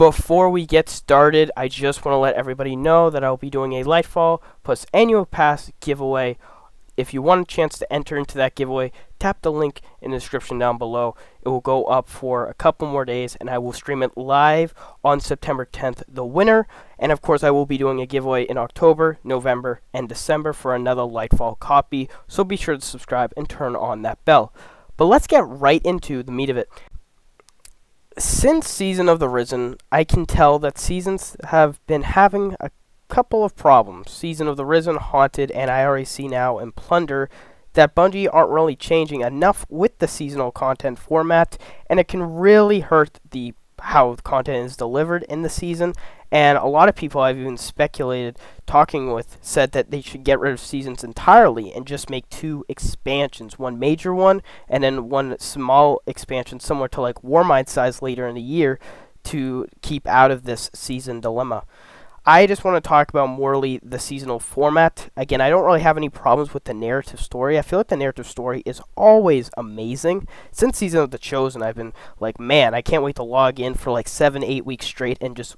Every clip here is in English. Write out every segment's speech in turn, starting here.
Before we get started, I just want to let everybody know that I'll be doing a Lightfall plus annual pass giveaway. If you want a chance to enter into that giveaway, tap the link in the description down below. It will go up for a couple more days, and I will stream it live on September 10th, the winner. And of course, I will be doing a giveaway in October, November, and December for another Lightfall copy, so be sure to subscribe and turn on that bell. But let's get right into the meat of it. Since Season of the Risen, I can tell that seasons have been having a couple of problems. Season of the Risen, Haunted, and I already see now in Plunder that Bungie aren't really changing enough with the seasonal content format, and it can really hurt how the content is delivered in the season. And a lot of people I've even speculated, talking with, said that they should get rid of seasons entirely and just make 2 expansions, one major one and then one small expansion similar to like Warmind size later in the year, to keep out of this season dilemma. I just want to talk about morely the seasonal format. Again, I don't really have any problems with the narrative story. I feel like the narrative story is always amazing. Since Season of the Chosen, I've been like, man, I can't wait to log in for like 7-8 weeks straight and just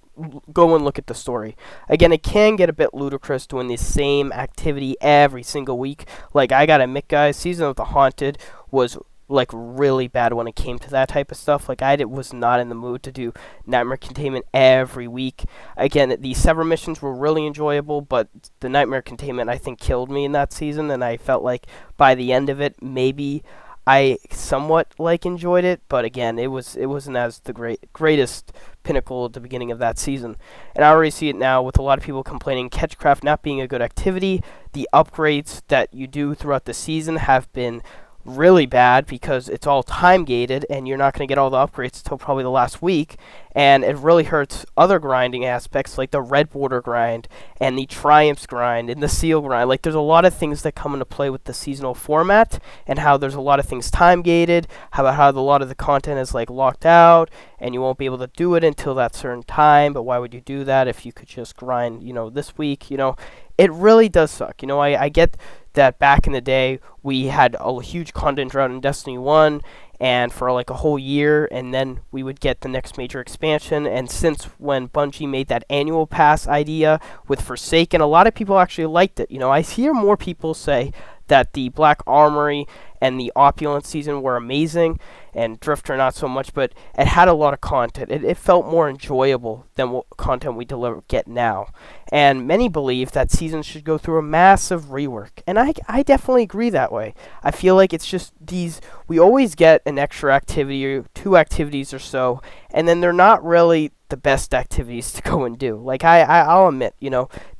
go and look at the story. Again, it can get a bit ludicrous doing the same activity every single week. Like, I gotta admit, guys, Season of the Haunted was like really bad when it came to that type of stuff. Like, I was not in the mood to do Nightmare Containment every week. Again, the Sever missions were really enjoyable, but the Nightmare Containment I think killed me in that season, and I felt like by the end of it, maybe I somewhat like enjoyed it, but again, it wasn't as the greatest pinnacle at the beginning of that season. And I already see it now with a lot of people complaining Catchcraft not being a good activity. The upgrades that you do throughout the season have been really bad because it's all time gated and you're not going to get all the upgrades until probably the last week, and it really hurts other grinding aspects like the red border grind and the triumphs grind and the seal grind. Like, there's a lot of things that come into play with the seasonal format, and how there's a lot of things time gated, how a lot of the content is like locked out and you won't be able to do it until that certain time. But why would you do that if you could just grind, this week? It really does suck. I get that back in the day we had a huge content drought in Destiny 1 and for like a whole year, and then we would get the next major expansion. And since when Bungie made that annual pass idea with Forsaken, a lot of people actually liked it. I hear more people say that the Black Armory and the Opulent season were amazing, and Drifter not so much, but it had a lot of content. It felt more enjoyable than what content we get now. And many believe that seasons should go through a massive rework, and I definitely agree that way. I feel like it's just we always get an extra activity or 2 activities or so, and then they're not really the best activities to go and do. Like, I'll admit,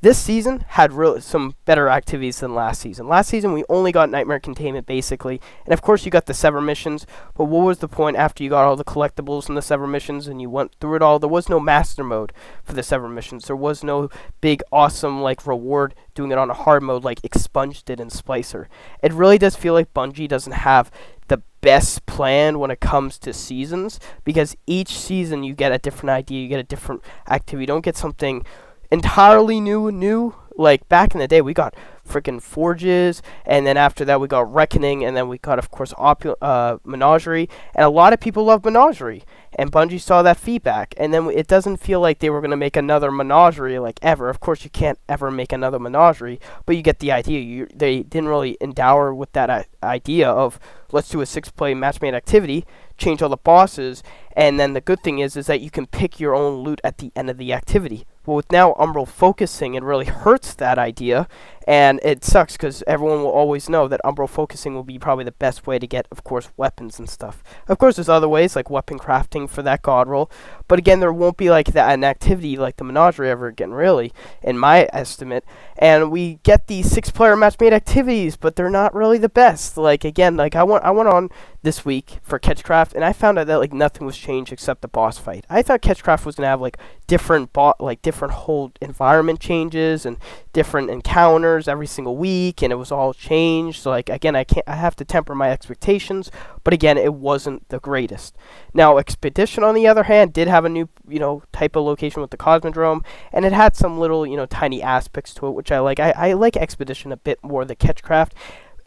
this season had some better activities than last season. Last season we only got Nightmare Containment basically, and of course you got the Sever missions, but what was the point after you got all the collectibles and the Sever missions and you went through it all? There was no master mode for the Sever missions. There was no big awesome like reward doing it on a hard mode like Expunged did in Splicer. It really does feel like Bungie doesn't have the best plan when it comes to seasons, because each season you get a different idea, you get a different activity. You don't get something entirely new. Like, back in the day we got freaking Forges, and then after that we got Reckoning, and then we got, of course, Menagerie, and a lot of people love Menagerie, and Bungie saw that feedback, and then it doesn't feel like they were going to make another Menagerie like ever. Of course you can't ever make another Menagerie, but you get the idea. They didn't really endow with that idea of, let's do a 6-play match-made activity, change all the bosses, and then the good thing is that you can pick your own loot at the end of the activity. But with now Umbral focusing, it really hurts that idea, and it sucks because everyone will always know that Umbral focusing will be probably the best way to get, of course, weapons and stuff. Of course, there's other ways like weapon crafting for that god roll, but again, there won't be like an activity like the Menagerie ever again, really, in my estimate. And we get these 6-player match-made activities, but they're not really the best. Like, again, like I went on this week for Catchcraft, and I found out that like nothing was changed except the boss fight. I thought Catchcraft was gonna have like different whole environment changes and different encounters every single week, and it was all changed. So like, again, I have to temper my expectations, but again, it wasn't the greatest. Now Expedition, on the other hand, did have a new type of location with the Cosmodrome, and it had some little tiny aspects to it which I like. I like Expedition a bit more than Catchcraft.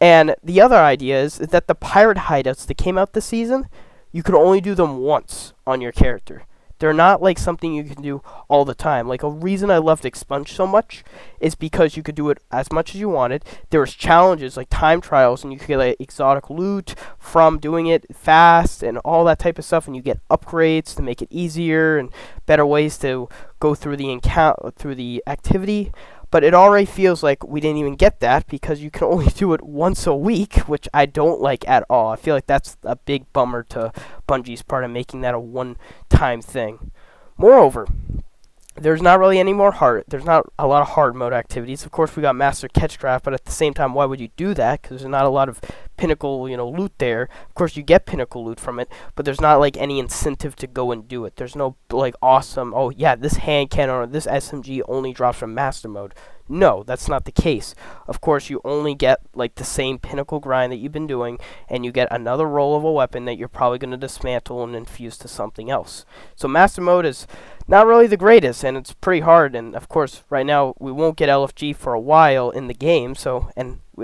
And the other idea is that the pirate hideouts that came out this season, you could only do them once on your character. They're not like something you can do all the time. Like, a reason I loved Expunge so much is because you could do it as much as you wanted. There was challenges like time trials, and you could get like exotic loot from doing it fast and all that type of stuff, and you get upgrades to make it easier and better ways to go through the activity. But it already feels like we didn't even get that because you can only do it once a week, which I don't like at all. I feel like that's a big bummer to Bungie's part of making that a one-time thing. Moreover, there's not really any more there's not a lot of hard mode activities. Of course, we got Master Catchcraft, but at the same time, why would you do that? Because there's not a lot of pinnacle, loot there. Of course, you get pinnacle loot from it, but there's not like any incentive to go and do it. There's no like awesome, oh yeah, this hand cannon or this SMG only drops from Master Mode. No, that's not the case. Of course, you only get like the same pinnacle grind that you've been doing, and you get another roll of a weapon that you're probably going to dismantle and infuse to something else. So Master Mode is not really the greatest, and it's pretty hard. And of course, right now we won't get LFG for a while in the game.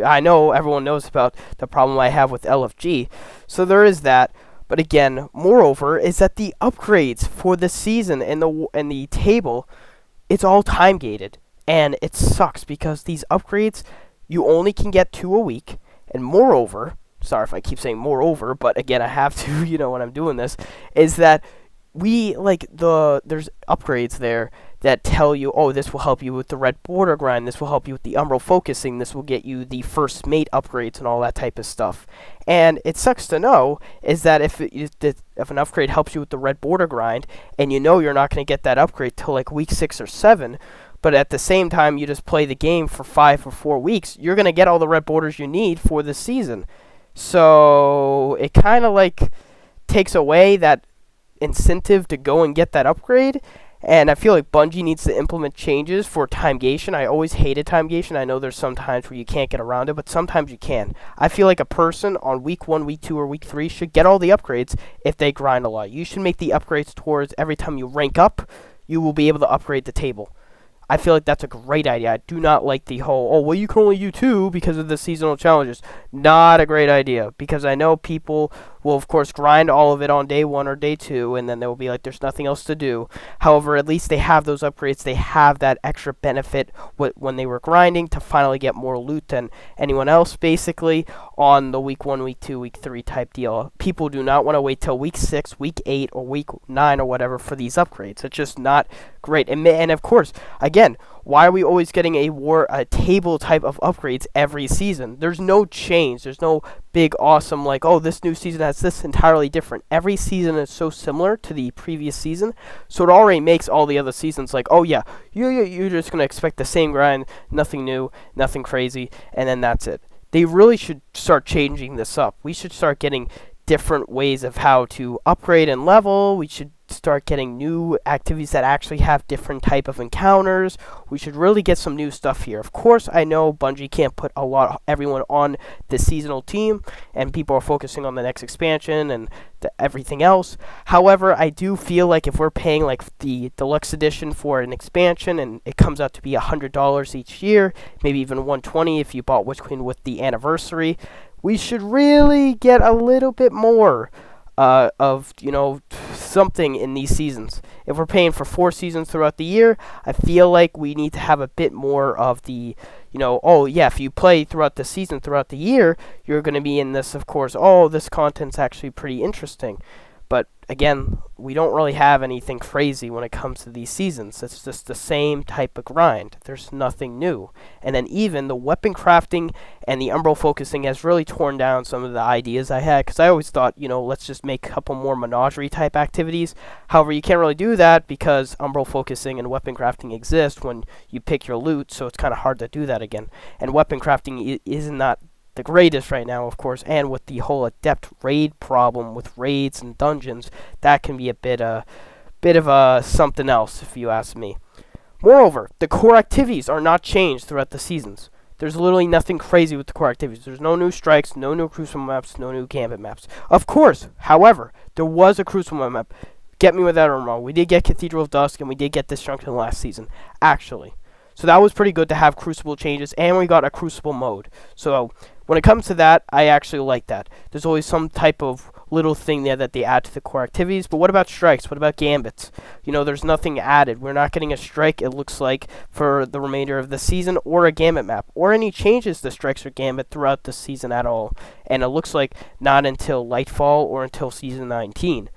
I know everyone knows about the problem I have with LFG, so there is that. But again, moreover, is that the upgrades for the season and the table, it's all time gated. And it sucks because these upgrades, you only can get 2 a week. And moreover, sorry if I keep saying moreover, but again, I have to, when I'm doing this, is that there's upgrades there that tell you, oh, this will help you with the red border grind, this will help you with the umbral focusing, this will get you the first mate upgrades and all that type of stuff. And it sucks to know is that if an upgrade helps you with the red border grind, and you're not going to get that upgrade till like week 6 or 7, but at the same time you just play the game for 5 or 4 weeks, you're going to get all the red borders you need for this season. So it kind of like takes away that incentive to go and get that upgrade. And I feel like Bungie needs to implement changes for timegation. I always hated timegation. I know there's some times where you can't get around it, but sometimes you can. I feel like a person on week 1, week 2, or week 3 should get all the upgrades if they grind a lot. You should make the upgrades towards every time you rank up, you will be able to upgrade the table. I feel like that's a great idea. I do not like the whole, oh, well, you can only do 2 because of the seasonal challenges. Not a great idea, because I know people will, of course, grind all of it on day 1 or day 2, and then they will be like, there's nothing else to do. However, at least they have those upgrades. They have that extra benefit when they were grinding to finally get more loot than anyone else, basically, on the week 1, week 2, week 3 type deal. People do not want to wait till week 6, week 8, or week 9 or whatever for these upgrades. It's just not great. And of course, again, why are we always getting a table type of upgrades every season? There's no change. There's no big awesome like, oh, this new season has this entirely different. Every season is so similar to the previous season, so it already makes all the other seasons like, oh yeah, you're just gonna expect the same grind, nothing new, nothing crazy, and then that's it. They really should start changing this up. We should start getting different ways of how to upgrade and level. We should start getting new activities that actually have different type of encounters. We should really get some new stuff here. Of course, I know Bungie can't put everyone on the seasonal team, and people are focusing on the next expansion and everything else. However, I do feel like if we're paying like the deluxe edition for an expansion and it comes out to be $100 each year, maybe even $120 if you bought Witch Queen with the anniversary, we should really get a little bit more of something in these seasons. If we're paying for 4 seasons throughout the year, I feel like we need to have a bit more of the oh yeah, if you play throughout the season, throughout the year, you're going to be in this, of course, oh, this content's actually pretty interesting. But again, we don't really have anything crazy when it comes to these seasons. It's just the same type of grind. There's nothing new. And then even the weapon crafting and the umbral focusing has really torn down some of the ideas I had, because I always thought, let's just make a couple more menagerie type activities. However, you can't really do that because umbral focusing and weapon crafting exist when you pick your loot, so it's kind of hard to do that again. And weapon crafting is not the greatest right now, of course, and with the whole adept raid problem with raids and dungeons, that can be a bit of a something else, if you ask me. Moreover, the core activities are not changed throughout the seasons. There's literally nothing crazy with the core activities. There's no new strikes, no new crucible maps, no new gambit maps. Of course, however, there was a crucible map. Get me with that or wrong. We did get Cathedral of Dusk, and we did get Destruction last season, actually. So that was pretty good to have crucible changes, and we got a crucible mode. So when it comes to that, I actually like that. There's always some type of little thing there that they add to the core activities. But what about strikes? What about gambits? There's nothing added. We're not getting a strike, it looks like, for the remainder of the season, or a gambit map, or any changes to strikes or gambit throughout the season at all. And it looks like not until Lightfall or until season 19.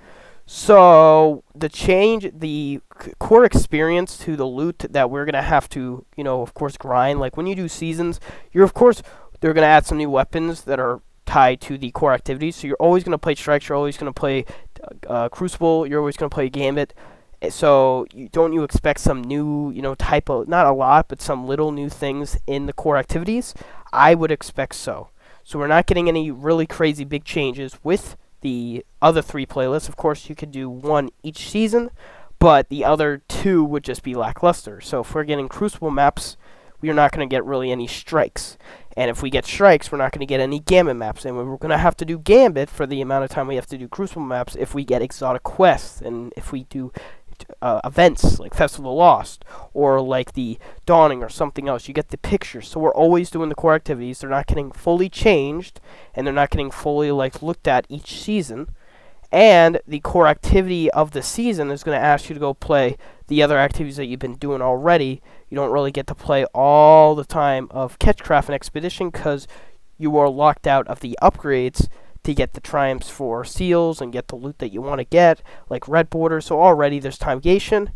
So the core experience to the loot that we're gonna have to, of course, grind. Like when you do seasons, they're gonna add some new weapons that are tied to the core activities. So you're always gonna play strikes. You're always gonna play crucible. You're always gonna play gambit. So you expect some new, type of, not a lot, but some little new things in the core activities? I would expect so. So we're not getting any really crazy big changes with the other 3 playlists. Of course, you could do 1 each season, but the other 2 would just be lackluster. So if we're getting crucible maps, we are not going to get really any strikes. And if we get strikes, we're not going to get any gambit maps. And we're going to have to do gambit for the amount of time we have to do crucible maps if we get exotic quests, and if we do events like Festival Lost or like the Dawning or something else. You get the picture. So we're always doing the core activities. They're not getting fully changed, and they're not getting fully looked at each season. And the core activity of the season is going to ask you to go play the other activities that you've been doing already. You don't really get to play all the time of Catchcraft and Expedition because you are locked out of the upgrades to get the triumphs for seals and get the loot that you want to get, like Red Border. So already there's time gain.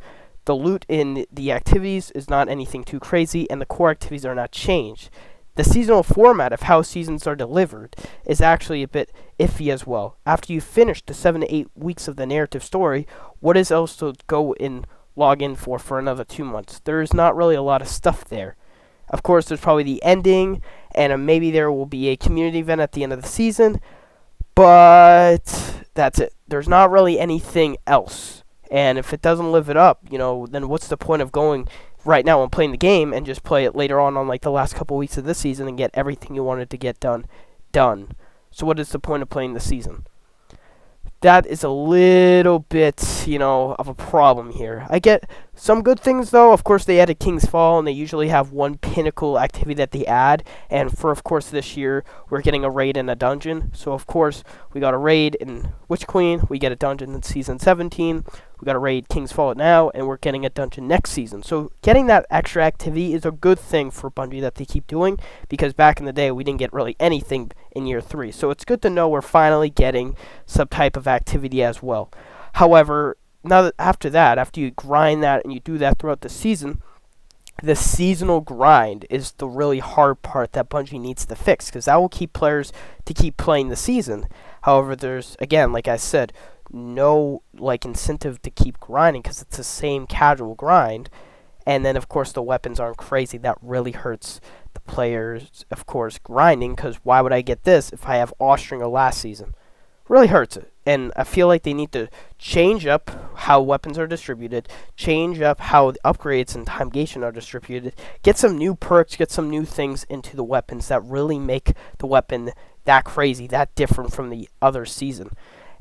The loot in the activities is not anything too crazy, and the core activities are not changed. The seasonal format of how seasons are delivered is actually a bit iffy as well. After you finish the 7 to 8 weeks of the narrative story, what is else to go and log in for another 2 months? There is not really a lot of stuff there. Of course, there's probably the ending, and maybe there will be a community event at the end of the season, but that's it. There's not really anything else. And if it doesn't live it up, then what's the point of going right now and playing the game and just play it later on like the last couple weeks of this season and get everything you wanted to get done? So what is the point of playing the season? That is a little bit, of a problem here. I get some good things, though. Of course, they added King's Fall, and they usually have 1 pinnacle activity that they add. And of course, this year, we're getting a raid and a dungeon. So, of course, we got a raid in Witch Queen. We get a dungeon in Season 17. We got a raid King's Fall now, and we're getting a dungeon next season. So, getting that extra activity is a good thing for Bungie that they keep doing, because back in the day, we didn't get really anything in Year 3. So, it's good to know we're finally getting some type of activity as well. However, after you grind that and you do that throughout the season, the seasonal grind is the really hard part that Bungie needs to fix, because that will keep players to keep playing the season. However, there's, again, like I said, no incentive to keep grinding because it's the same casual grind. And then, of course, the weapons aren't crazy. That really hurts the players, of course, grinding, because why would I get this if I have Austringer last season? Really hurts it. And I feel like they need to change up how weapons are distributed, change up how the upgrades and time gain are distributed, get some new perks, get some new things into the weapons that really make the weapon that crazy, that different from the other season.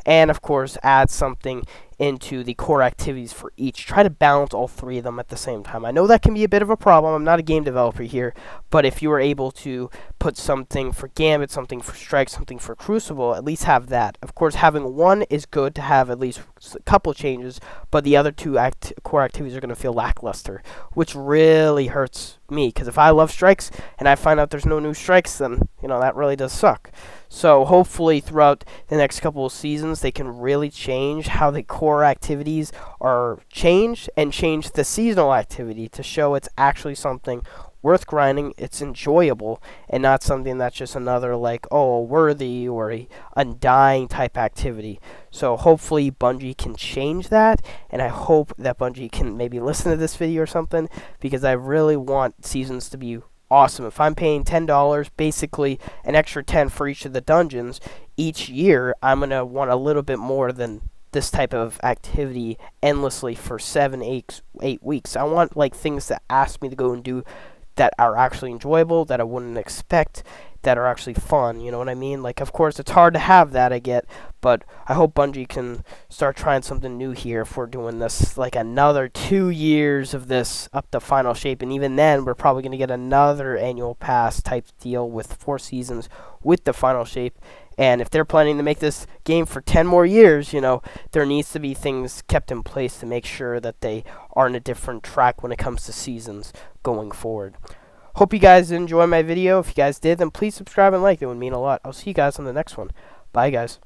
And, of course, add something into the core activities for each. Try to balance all 3 of them at the same time. I know that can be a bit of a problem. I'm not a game developer here. But if you were able to put something for Gambit, something for Strike, something for Crucible, at least have that. Of course, having 1 is good to have at least a couple changes, but the other 2 core activities are going to feel lackluster, which really hurts me. Because if I love Strikes and I find out there's no new Strikes, then, that really does suck. So hopefully throughout the next couple of seasons, they can really change how the core activities are changed and change the seasonal activity to show it's actually something worth grinding, it's enjoyable, and not something that's just another worthy or a undying type activity. So hopefully Bungie can change that, and I hope that Bungie can maybe listen to this video or something, because I really want seasons to be awesome. If I'm paying $10, basically an extra 10 for each of the dungeons each year, I'm going to want a little bit more than this type of activity endlessly for 7, 8 weeks. I want things that ask me to go and do that are actually enjoyable, that I wouldn't expect, that are actually fun, you know what I mean? Of course, it's hard to have that, I get, but I hope Bungie can start trying something new here if we're doing this, another 2 years of this up to Final Shape, and even then, we're probably going to get another annual pass type deal with 4 seasons with the Final Shape, And if they're planning to make this game for 10 more years, there needs to be things kept in place to make sure that they are on a different track when it comes to seasons going forward. Hope you guys enjoy my video. If you guys did, then please subscribe and like. It would mean a lot. I'll see you guys on the next one. Bye, guys.